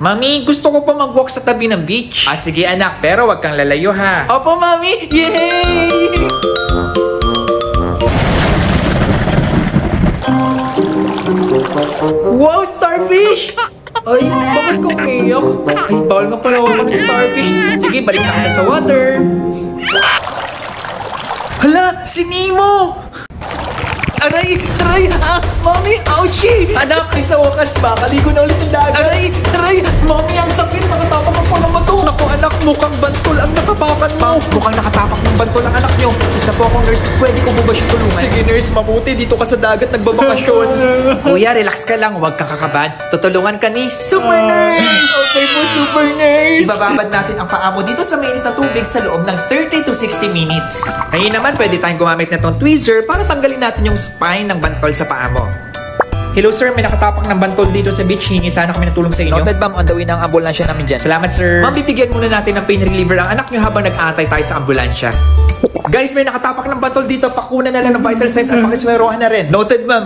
Mami, gusto ko pa mag-walk sa tabi ng beach. Ah, sige anak, pero wag kang lalayo ha. Opo, Mami! Yay! Wow, starfish! Ay, bakit ko umiyak? Ay, bawal nga pala ako ng starfish. Sige, balik na kayo sa water. Hala, si Nemo! Aray! Aray! Ah! Mami! Ouchie! Anak, sa wakas, makaligo na ulit ng dagat. Aray! Aray! Mami, ang sakit! Nakatapak ako ng bato! Naku anak, mukhang bantol ang nakapakan mo! Mukhang nakatapak ng bantol ang anak nyo. Isa po akong nurse. Pwede ko po ba siya tulungan? Sige nurse, mabuti. Dito ka sa dagat nagbabakasyon. Kuya, relax ka lang. Huwag kang kakabahan. Tutulungan ka ni Super Nurse! Okay po, Super Nurse! Ibababad natin ang paa mo dito sa mainit na tubig sa loob ng 30 to 60 minutes. Ngayon naman, pwede tayong gumamit na itong tweezer para tanggalin natin yung spine ng bantol sa paa mo. Hello sir, may nakatapak ng bantol dito sa beach. Hingi sana kami natulong sa inyo. Noted ma'am, on the way ng ambulansya namin dyan. Salamat sir. Ma'am, bibigyan muna natin ng pain reliever ang anak nyo habang nag-aantay tayo sa ambulansya. Guys, may nakatapak ng bantol dito. Pakuna na lang ng vital signs at pakiswerohan na rin. Noted ma'am.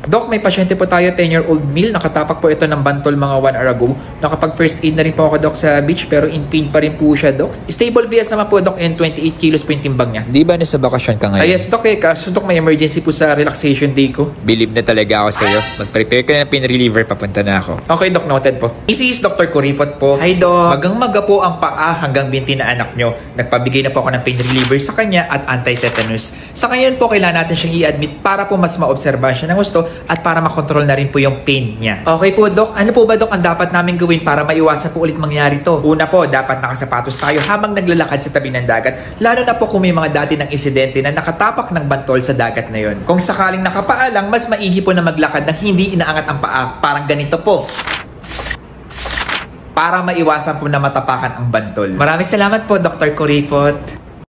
Doc, may pasyente po tayo, 10-year-old male. Nakatapak po ito ng bantol mga 1 hour ago. Nakapag first aid na rin po ako, Doc, sa beach, pero in pain pa rin po siya, Doc. Stable VS naman po, Doc, and 28 kilos po yung timbang niya. Di ba nasa bakasyon ka ngayon? Yes, Doc, kaso Doc, may emergency po sa relaxation day ko. Believe na talaga ako sa'yo. Mag-prepare ka na ng pain reliever, papunta na ako. Okay, Doc, noted po. This is Dr. Kuripot po. Hi, Doc. Magang-maga po ang paa hanggang binti na anak nyo. Nagpabigay na po ako ng pain reliever sa kanya at anti-tetanus. Sa ngayon po, kailangan natin siyang i-admit para po mas maobserbahan siya ng gusto at para makontrol na rin po yung pain niya. Okay po, Doc. Ano po ba, Doc, ang dapat namin gawin para maiwasan po ulit mangyari to? Una po, dapat nakasapatos tayo habang naglalakad sa tabi ng dagat. Lalo na po kung may mga dati ng insidente na nakatapak ng bantol sa dagat na yon. Kung sakaling nakapaa lang, mas maigi po na maglakad ng hindi inaangat ang paa. Parang ganito po. Para maiwasan po na matapakan ang bantol. Maraming salamat po, Dr. Kuripot.